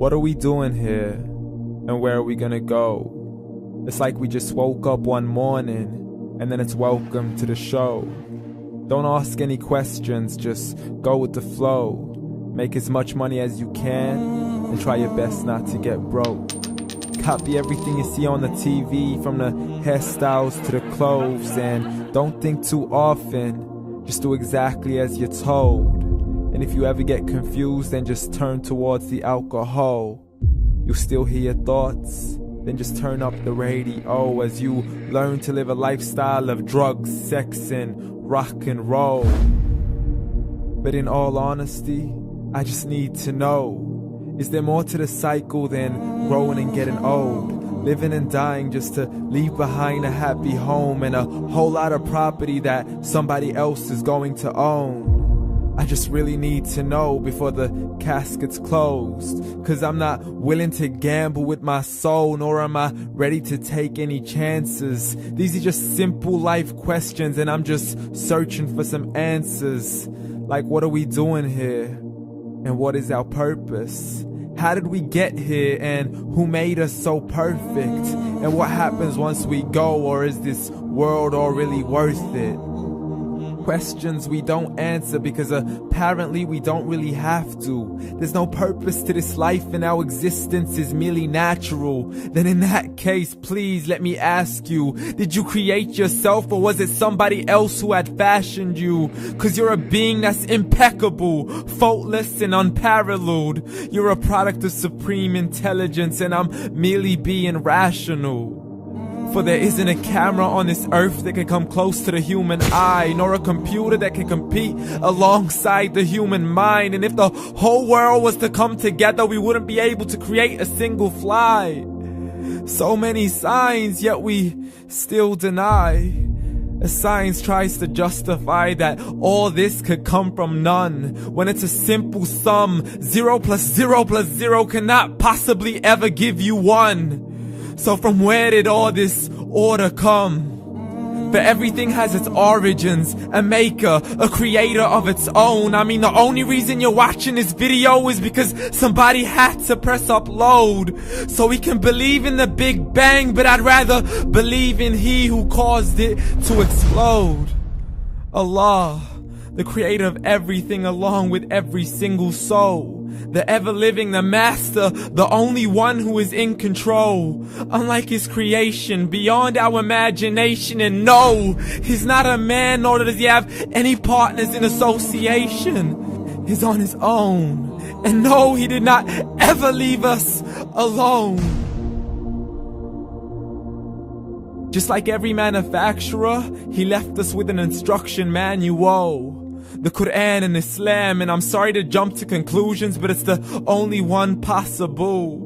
What are we doing here? And where are we gonna go? It's like we just woke up one morning and then it's welcome to the show. Don't ask any questions, just go with the flow. Make as much money as you can and try your best not to get broke. Copy everything you see on the TV, from the hairstyles to the clothes, and don't think too often, just do exactly as you're told. And if you ever get confused, then just turn towards the alcohol. You'll still hear your thoughts, then just turn up the radio as you learn to live a lifestyle of drugs, sex, and rock and roll. But in all honesty, I just need to know, is there more to the cycle than growing and getting old? Living and dying just to leave behind a happy home and a whole lot of property that somebody else is going to own. I just really need to know before the casket's closed, 'cause I'm not willing to gamble with my soul, nor am I ready to take any chances. These are just simple life questions and I'm just searching for some answers. Like, what are we doing here? And what is our purpose? How did we get here, and who made us so perfect? And what happens once we go, or is this world all really worth it? Questions we don't answer because apparently we don't really have to. There's no purpose to this life and our existence is merely natural. Then in that case, please let me ask you, did you create yourself, or was it somebody else who had fashioned you? 'Cause you're a being that's impeccable, faultless and unparalleled. You're a product of supreme intelligence and I'm merely being rational. For there isn't a camera on this earth that can come close to the human eye, nor a computer that can compete alongside the human mind. And if the whole world was to come together, we wouldn't be able to create a single fly. So many signs, yet we still deny. As science tries to justify that all this could come from none, when it's a simple sum. 0 plus 0 plus 0 cannot possibly ever give you 1. So from where did all this order come? For everything has its origins, a maker, a creator of its own. I mean, the only reason you're watching this video is because somebody had to press upload. So we can believe in the Big Bang, but I'd rather believe in He who caused it to explode. Allah, the creator of everything along with every single soul. The ever-living, the master, the only one who is in control. Unlike his creation, beyond our imagination. And no, he's not a man, nor does he have any partners in association. He's on his own. And no, he did not ever leave us alone. Just like every manufacturer, he left us with an instruction manual. The Quran and Islam, and I'm sorry to jump to conclusions, but it's the only one possible.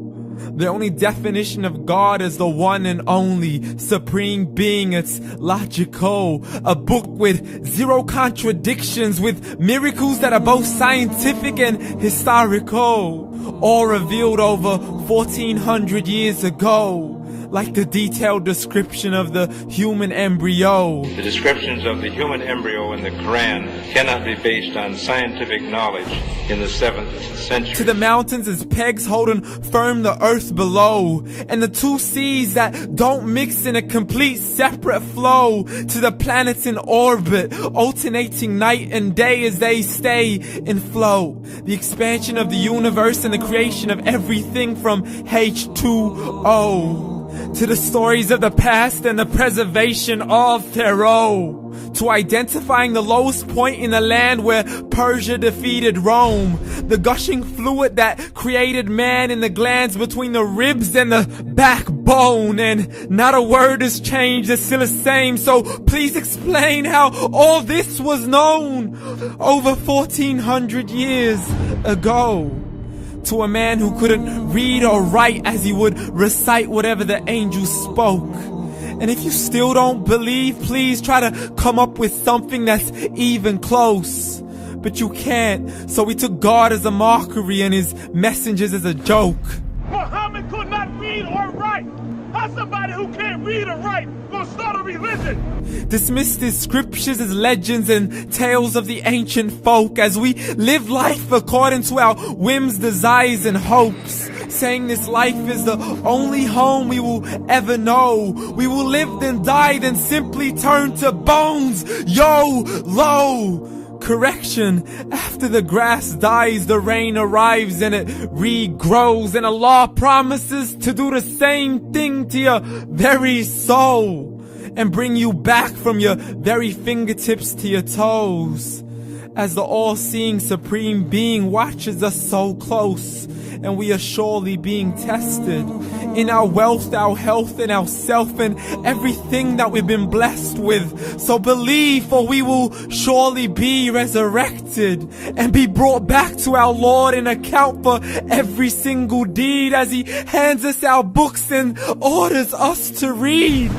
The only definition of God is the one and only supreme being. It's logical. A book with 0 contradictions, with miracles that are both scientific and historical, all revealed over 1400 years ago. Like the detailed description of the human embryo. The descriptions of the human embryo in the Quran cannot be based on scientific knowledge in the 7th century. To the mountains as pegs holding firm the earth below, and the 2 seas that don't mix in a complete separate flow. To the planets in orbit, alternating night and day as they stay in flow. The expansion of the universe and the creation of everything from H2O. To the stories of the past and the preservation of Pharaoh. To identifying the lowest point in the land where Persia defeated Rome. The gushing fluid that created man in the glands between the ribs and the backbone. And not a word has changed, it's still the same. So please explain how all this was known over 1400 years ago. To a man who couldn't read or write, as he would recite whatever the angels spoke. And if you still don't believe, please try to come up with something that's even close. But you can't, so we took God as a mockery and his messengers as a joke. Muhammad could not read or write. How's somebody who can't read or write gonna start a religion? Dismissed his scriptures as legends and tales of the ancient folk, as we live life according to our whims, desires, and hopes. saying this life is the only home we will ever know. We will live then die, then simply turn to bones. YOLO! Correction, after the grass dies, the rain arrives and it regrows, and Allah promises to do the same thing to your very soul and bring you back from your very fingertips to your toes, as the all-seeing supreme being watches us so close, and we are surely being tested in our wealth, our health, and our self, and everything that we've been blessed with. So believe, for we will surely be resurrected and be brought back to our Lord and account for every single deed, as He hands us our books and orders us to read.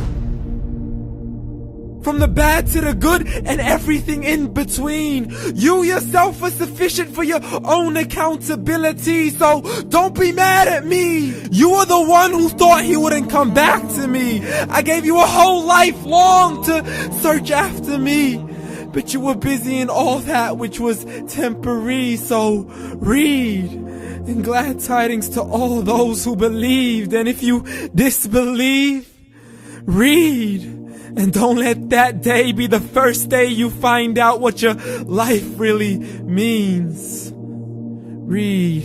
From the bad to the good and everything in between. You yourself are sufficient for your own accountability, so don't be mad at me. You are the one who thought He wouldn't come back to me. I gave you a whole life long to search after me, but you were busy in all that which was temporary. So read, and glad tidings to all those who believed. And if you disbelieve, read. And don't let that day be the first day you find out what your life really means. Read.